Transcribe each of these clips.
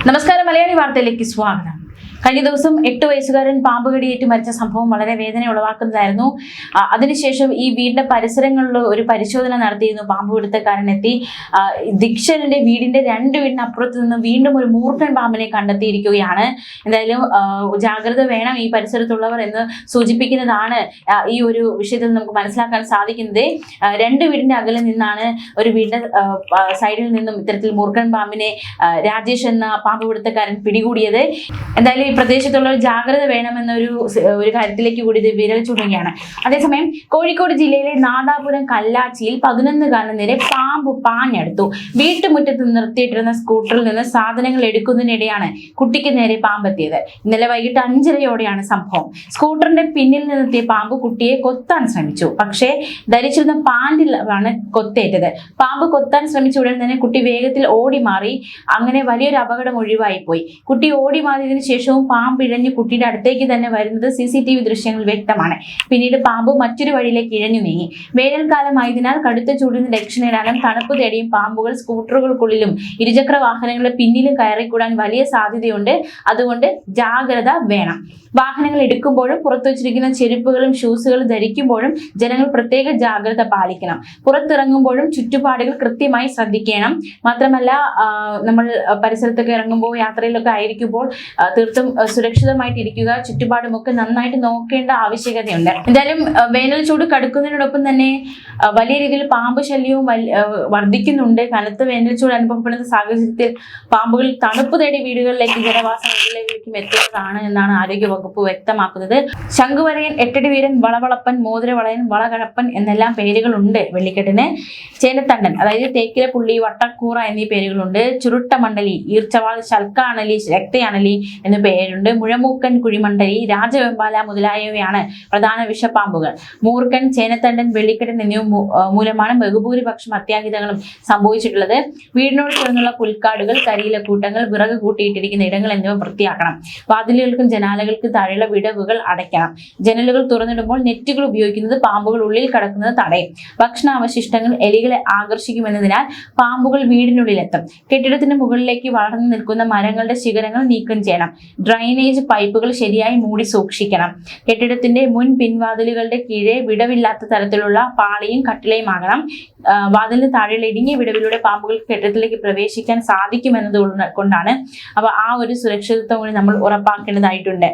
നമസ്കാരം, മലയാളി വാർത്തയിലേക്ക് സ്വാഗതം. കഴിഞ്ഞ ദിവസം 8 വയസ്സുകാരൻ പാമ്പ് കടിയേറ്റ് മരിച്ച സംഭവം വളരെ വേദന ഉളവാക്കുന്നതായിരുന്നു. അതിനുശേഷം ഈ വീടിന്റെ പരിസരങ്ങളിൽ ഒരു പരിശോധന നടത്തിയിരുന്നു. പാമ്പ് പിടുത്തക്കാരൻ എത്തി ദീക്ഷന്റെ വീടിന്റെ 2 വീടിനപ്പുറത്ത് നിന്ന് വീണ്ടും ഒരു മൂർഖൻ പാമ്പിനെ കണ്ടെത്തിയിരിക്കുകയാണ്. എന്തായാലും ജാഗ്രത വേണം ഈ പരിസരത്തുള്ളവർ എന്ന് സൂചിപ്പിക്കുന്നതാണ് ഈ ഒരു വിഷയത്തിൽ നമുക്ക് മനസ്സിലാക്കാൻ സാധിക്കുന്നത്. 2 വീടിന്റെ അകലെ നിന്നാണ് ഒരു വീടിന്റെ സൈഡിൽ നിന്നും ഇത്തരത്തിൽ മൂർഖൻ പാമ്പിനെ രാജേഷ് എന്ന പാമ്പ് പിടുത്തക്കാരൻ പിടികൂടിയത്. എന്തായാലും ഈ പ്രദേശത്തുള്ള ജാഗ്രത വേണമെന്നൊരു കാര്യത്തിലേക്ക് കൂടി ഇത് വിരൽ ചൂടുകയാണ്. അതേസമയം കോഴിക്കോട് ജില്ലയിലെ നാദാപുരം കല്ലാച്ചിയിൽ 11 നേരെ പാമ്പ് പാഞ്ഞെടുത്തു. വീട്ടുമുറ്റത്ത് നിർത്തിയിട്ടിരുന്ന സ്കൂട്ടറിൽ നിന്ന് സാധനങ്ങൾ എടുക്കുന്നതിനിടെയാണ് കുട്ടിക്ക് നേരെ പാമ്പെത്തിയത്. ഇന്നലെ വൈകിട്ട് 5:30യോടെയാണ് സംഭവം. സ്കൂട്ടറിന്റെ പിന്നിൽ നിന്നെത്തിയ പാമ്പ് കുട്ടിയെ കൊത്താൻ ശ്രമിച്ചു. പക്ഷേ ധരിച്ചിരുന്ന പാന്റിലാണ് കൊത്തേറ്റത്. പാമ്പ് കൊത്താൻ ശ്രമിച്ച ഉടൻ തന്നെ കുട്ടി വേഗത്തിൽ ഓടി മാറി. അങ്ങനെ വലിയൊരു അപകടം ഒഴിവായി പോയി. കുട്ടി ഓടി മാറിയതിനു ശേഷവും പാമ്പ് ഇഴഞ്ഞ് കുട്ടിയുടെ അടുത്തേക്ക് തന്നെ വരുന്നത് CCTV ദൃശ്യങ്ങൾ വ്യക്തമാണ്. പിന്നീട് പാമ്പ് മറ്റൊരു വഴിയിലേക്ക് ഇഴഞ്ഞു നീങ്ങി. വേനൽക്കാലമായതിനാൽ കടുത്ത ചൂടിന് രക്ഷ നേടാനും തണുപ്പ് തേടിയും പാമ്പുകൾ സ്കൂട്ടറുകൾക്കുള്ളിലും ഇരുചക്ര വാഹനങ്ങളുടെ പിന്നിലും കയറിക്കൂടാൻ വലിയ സാധ്യതയുണ്ട്. അതുകൊണ്ട് ജാഗ്രത വേണം. വാഹനങ്ങൾ എടുക്കുമ്പോഴും പുറത്തു വെച്ചിരിക്കുന്ന ചെരുപ്പുകളും ഷൂസുകളും ധരിക്കുമ്പോഴും ജനങ്ങൾ പ്രത്യേക ജാഗ്രത പാലിക്കണം. പുറത്തിറങ്ങുമ്പോഴും ചുറ്റുപാടുകൾ കൃത്യമായി ശ്രദ്ധിക്കണം. മാത്രമല്ല, നമ്മൾ പരിസരത്തൊക്കെ ഇറങ്ങുമ്പോൾ യാത്രയിലൊക്കെ ആയിരിക്കുമ്പോൾ തീർത്തും സുരക്ഷിതമായിട്ട് ഇരിക്കുക. ചുറ്റുപാടുമൊക്കെ നന്നായിട്ട് നോക്കേണ്ട ആവശ്യകതയുണ്ട്. എന്തായാലും വേനൽ ചൂട് കടുക്കുന്നതിനോടൊപ്പം തന്നെ വലിയ രീതിയിൽ പാമ്പ് ശല്യവും വർദ്ധിക്കുന്നുണ്ട്. കനത്ത വേനൽ ചൂട് അനുഭവപ്പെടുന്ന സാഹചര്യത്തിൽ പാമ്പുകൾ തണുപ്പ് തേടി വീടുകളിലേക്ക് ജനവാസ മേഖലയിലേക്കും എത്തുന്നതാണ് എന്നാണ് ആരോഗ്യവകുപ്പ് വ്യക്തമാക്കുന്നത്. ശംഖുവരയൻ, എട്ടടി വീരൻ, വളവളപ്പൻ, മോതിരവളയൻ, വളകഴപ്പൻ എന്നെല്ലാം പേരുകളുണ്ട് വെള്ളിക്കെട്ടിന്. ചേനത്തണ്ടൻ, അതായത് തേക്കില പുള്ളി, വട്ടക്കൂറ എന്നീ പേരുകളുണ്ട്. ചുരുട്ടമണ്ഡലി, ഈർച്ചവാൾ, ശൽക്കാണലി, രക്തയാണലി എന്ന പേരുണ്ട്. മുഴമൂക്കൻ, കുഴിമണ്ഡലി, രാജവെമ്പാല മുതലായവയാണ് പ്രധാന വിഷപ്പാമ്പുകൾ. മൂർഖൻ, ചേനത്തണ്ടൻ, വെള്ളിക്കെട്ടൻ എന്നിവ മൂലമാണ് ബഹുഭൂരിപക്ഷം അത്യാഹിതങ്ങളും സംഭവിച്ചിട്ടുള്ളത്. വീടിനോട് ചേർന്നുള്ള പുൽക്കാടുകൾ, കരിയിലക്കൂട്ടങ്ങൾ, വിറക് കൂട്ടിയിട്ടിരിക്കുന്ന ഇടങ്ങൾ എന്നിവ വൃത്തിയാക്കണം. വാതിലുകൾക്കും ജനാലകൾക്കും താഴെയുള്ള വിടവുകൾ അടയ്ക്കണം. ജനലുകൾ തുറന്നിടുമ്പോൾ നെറ്റുകൾ ഉപയോഗിക്കുന്നത് പാമ്പുകൾ ഉള്ളിൽ കടക്കുന്നത് തടയും. ഭക്ഷണാവശിഷ്ടങ്ങൾ എലികളെ ആകർഷിക്കുമെന്നതിനാൽ പാമ്പുകൾ വീടിനുള്ളിലെത്തും. കെട്ടിടത്തിന് മുകളിലേക്ക് വളർന്നു നിൽക്കുന്ന മരങ്ങളുടെ ശിഖരങ്ങൾ നീക്കം ചെയ്യണം. ഡ്രൈനേജ് പൈപ്പുകൾ ശരിയായി മൂടി സൂക്ഷിക്കണം. കെട്ടിടത്തിന്റെ മുൻ പിൻവാതിലുകളുടെ കീഴെ വിടവില്ലാത്ത തരത്തിലുള്ള പാളിയും കട്ടിലയും ആകണം. വാതിലിന് താഴെയുള്ള ഇടുങ്ങിയ വിടവിലൂടെ പാമ്പുകൾക്ക് കെട്ടിടത്തിലേക്ക് പ്രവേശിക്കാൻ സാധിക്കുമെന്നത് കൊണ്ടാണ്. അപ്പൊ ആ ഒരു സുരക്ഷിതത്വം കൂടി നമ്മൾ ഉറപ്പാക്കേണ്ടതായിട്ടുണ്ട്.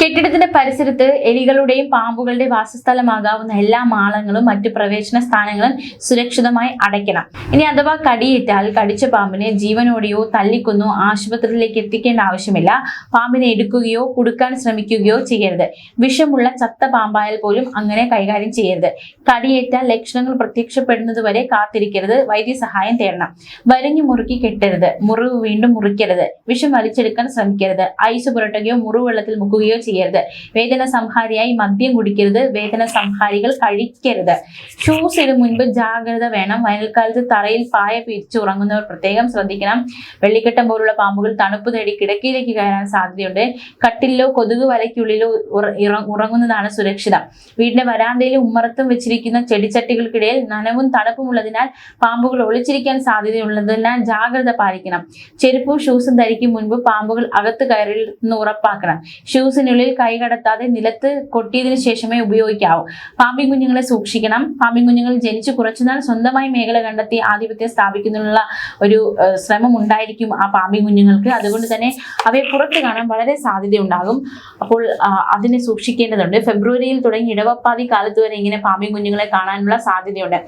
കെട്ടിടത്തിന്റെ പരിസരത്ത് എലികളുടെയും പാമ്പുകളുടെ വാസസ്ഥലമാകാവുന്ന എല്ലാ മാളങ്ങളും മറ്റു പ്രവേശന സ്ഥാനങ്ങളും സുരക്ഷിതമായി അടയ്ക്കണം. ഇനി അഥവാ കടിയേറ്റാൽ കടിച്ച പാമ്പിനെ ജീവനോടെയോ തല്ലിക്കൊന്നോ ആശുപത്രിയിലേക്ക് എത്തിക്കേണ്ട ആവശ്യമില്ല. പാമ്പിനെ എടുക്കുകയോ കുടുക്കാൻ ശ്രമിക്കുകയോ ചെയ്യരുത്. വിഷമുള്ള ചത്ത പാമ്പായാൽ പോലും അങ്ങനെ കൈകാര്യം ചെയ്യരുത്. കടിയേറ്റാൽ ലക്ഷണങ്ങൾ പ്രത്യക്ഷപ്പെടുന്നത് വരെ കാത്തിരിക്കരുത്. വൈദ്യസഹായം തേടണം. വരിഞ്ഞു മുറുക്കി കെട്ടരുത്. മുറിവ് വീണ്ടും മുറിക്കരുത്. വിഷം വലിച്ചെടുക്കാൻ ശ്രമിക്കരുത്. ഐസ് പുരട്ടുകയോ മുറിവ് വെള്ളത്തിൽ മുക്കുകയോ ചെയ്യരുത്. വേദന സംഹാരിയായി മദ്യം കുടിക്കരുത്. വേദന സംഹാരികൾ കഴിക്കരുത്. ഷൂസ് ഇടും മുൻപ് ജാഗ്രത വേണം. വേനൽക്കാലത്ത് തറയിൽ പായ പിരിച്ച് ഉറങ്ങുന്നവർ പ്രത്യേകം ശ്രദ്ധിക്കണം. വെള്ളിക്കെട്ടം പോലുള്ള പാമ്പുകൾ തണുപ്പ് തേടി കിടക്കയിലേക്ക് കയറാൻ സാധ്യതയുണ്ട്. കട്ടിലോ കൊതുക് വലയ്ക്കുള്ളിലോ ഉറങ്ങുന്നതാണ് സുരക്ഷിതം. വീടിന്റെ വരാന്തയിലും ഉമ്മറത്തും വെച്ചിരിക്കുന്ന ചെടിച്ചട്ടികൾക്കിടയിൽ നനവും തണുപ്പുമുള്ളതിനാൽ പാമ്പുകൾ ഒളിച്ചിരിക്കാൻ സാധ്യതയുള്ളതിനാൽ ജാഗ്രത പാലിക്കണം. ചെരുപ്പും ഷൂസും ധരിക്കും മുൻപ് പാമ്പുകൾ അകത്ത് കയറിയെന്ന് ഉറപ്പാക്കണം. ഷൂസിനുള്ളിൽ കൈ കടത്താതെ നിലത്ത് കൊട്ടിയതിനു ശേഷമേ ഉപയോഗിക്കാവൂ. പാമ്പിൻ കുഞ്ഞുങ്ങളെ സൂക്ഷിക്കണം. പാമ്പിൻ കുഞ്ഞുങ്ങൾ ജനിച്ചു കുറച്ചുനാൾ സ്വന്തമായി മേഖല കണ്ടെത്തി ആധിപത്യം സ്ഥാപിക്കുന്നതിനുള്ള ഒരു ശ്രമം ഉണ്ടായിരിക്കും ആ പാമ്പിൻ കുഞ്ഞുങ്ങൾക്ക്. അതുകൊണ്ട് തന്നെ അവയെ പുറത്ത് കാണാൻ വളരെ സാധ്യതയുണ്ടാകും. അപ്പോൾ അതിനെ സൂക്ഷിക്കേണ്ടതുണ്ട്. ഫെബ്രുവരിയിൽ തുടങ്ങി ഇടവപ്പാതി കാലത്ത് വരെ ഇങ്ങനെ പാമ്പിൻ കുഞ്ഞുങ്ങളെ കാണാനുള്ള സാധ്യതയുണ്ട്.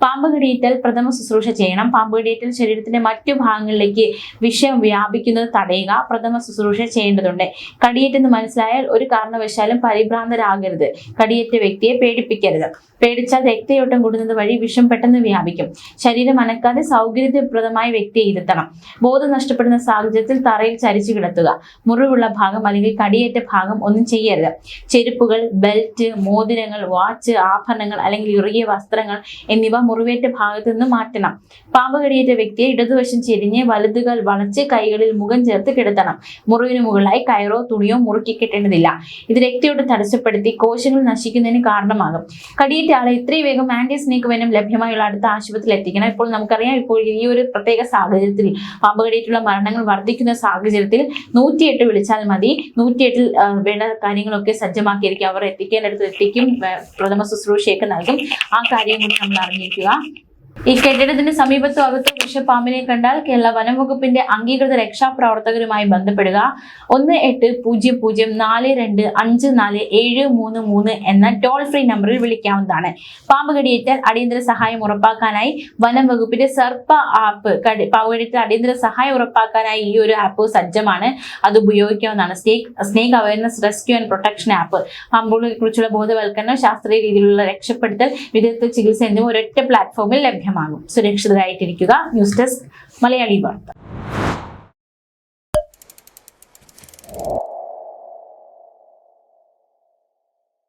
പാമ്പ് കടിയേറ്റാൽ പ്രഥമ ശുശ്രൂഷ ചെയ്യണം. പാമ്പ് കടിയേറ്റാൽ ശരീരത്തിന്റെ മറ്റു ഭാഗങ്ങളിലേക്ക് വിഷം വ്യാപിക്കുന്നത് തടയുക. പ്രഥമ ശുശ്രൂഷ ചെയ്യേണ്ടതുണ്ട്. കടിയേറ്റെന്ന് മനസ്സിലായാൽ ഒരു കാരണവശാലും പരിഭ്രാന്തരാകരുത്. കടിയേറ്റ വ്യക്തിയെ പേടിപ്പിക്കരുത്. പേടിച്ചാൽ രക്തയോട്ടം കൂടുന്നത് വഴി വിഷം പെട്ടെന്ന് വ്യാപിക്കും. ശരീരം അനക്കാതെ സൗകര്യപ്രദമായ വ്യക്തിയെ ഇരുത്തണം. ബോധം നഷ്ടപ്പെടുന്ന സാഹചര്യത്തിൽ തറയിൽ ചരിച്ചു കിടത്തുക. മുറിവ് മുറിവുള്ള ഭാഗം അല്ലെങ്കിൽ കടിയേറ്റ ഭാഗം ഒന്നും ചെയ്യരുത്. ചെരുപ്പുകൾ, ബെൽറ്റ്, മോതിരങ്ങൾ, വാച്ച്, ആഭരണങ്ങൾ അല്ലെങ്കിൽ ഇറുകിയ വസ്ത്രങ്ങൾ എന്നിവ മുറിവേറ്റ ഭാഗത്ത് നിന്ന് മാറ്റണം. പാമ്പ് കടിയേറ്റ വ്യക്തിയെ ഇടതുവശം ചെരിഞ്ഞ് വലതുകാൽ വളച്ച് കൈകളിൽ മുഖം ചേർത്ത് കിടത്തണം. മുറിവിന് മുകളിലായി കയറോ തുണിയോ മുറുക്കി കെട്ടേണ്ടതില്ല. ഇത് രക്തയോട്ടം തടസ്സപ്പെടുത്തി കോശങ്ങൾ നശിക്കുന്നതിന് കാരണമാകും. കടിയേറ്റ ആളെ എത്രയും വേഗം ആന്റി സ്നേക്ക് വെനം ലഭ്യമായുള്ള അടുത്ത ആശുപത്രിയിൽ എത്തിക്കണം. ഇപ്പോൾ നമുക്കറിയാം, ഇപ്പോൾ ഈ ഒരു പ്രത്യേക സാഹചര്യത്തിൽ പാമ്പ് കടിയേറ്റുള്ള മരണങ്ങൾ വർദ്ധിക്കുന്ന സാഹചര്യത്തിൽ 108 വിളിച്ചാൽ മതി. 108-ൽ വേണ്ട കാര്യങ്ങളൊക്കെ സജ്ജമാക്കിയിരിക്കും. അവർ എത്തിക്കേണ്ടടുത്ത് എത്തിക്കും, പ്രഥമ ശുശ്രൂഷയൊക്കെ നൽകും. ആ കാര്യം കൂടി നമ്മൾ അറിഞ്ഞിരിക്കുക. ഈ കെട്ടിടത്തിന് സമീപത്തും അകത്തും വിഷപ്പാമ്പിനെ കണ്ടാൽ കേരള വനം വകുപ്പിന്റെ അംഗീകൃത രക്ഷാപ്രവർത്തകരുമായി ബന്ധപ്പെടുക. 1800-4254-733 എന്ന ടോൾ ഫ്രീ നമ്പറിൽ വിളിക്കാവുന്നതാണ്. പാമ്പ് കടിയേറ്റാൽ അടിയന്തര സഹായം ഉറപ്പാക്കാനായി വനം വകുപ്പിന്റെ സർപ്പ ആപ്പ്, പാമ്പ് കടിയേറ്റാൽ അടിയന്തര സഹായം ഉറപ്പാക്കാനായി ഈ ഒരു ആപ്പ് സജ്ജമാണ്. അത് ഉപയോഗിക്കാവുന്നതാണ്. Snake awareness rescue and protection app. പാമ്പുകളെ കുറിച്ചുള്ള ബോധവൽക്കരണം, ശാസ്ത്രീയ രീതിയിലുള്ള രക്ഷപ്പെടുത്തൽ, വിദഗ്ധ ചികിത്സ എന്നിവ ഒരൊറ്റ പ്ലാറ്റ്ഫോമിൽ ലഭ്യമാകും. സുരക്ഷിതരായിട്ടിരിക്കുക. ന്യൂസ് ഡെസ്ക് മലയാളി വാർത്ത.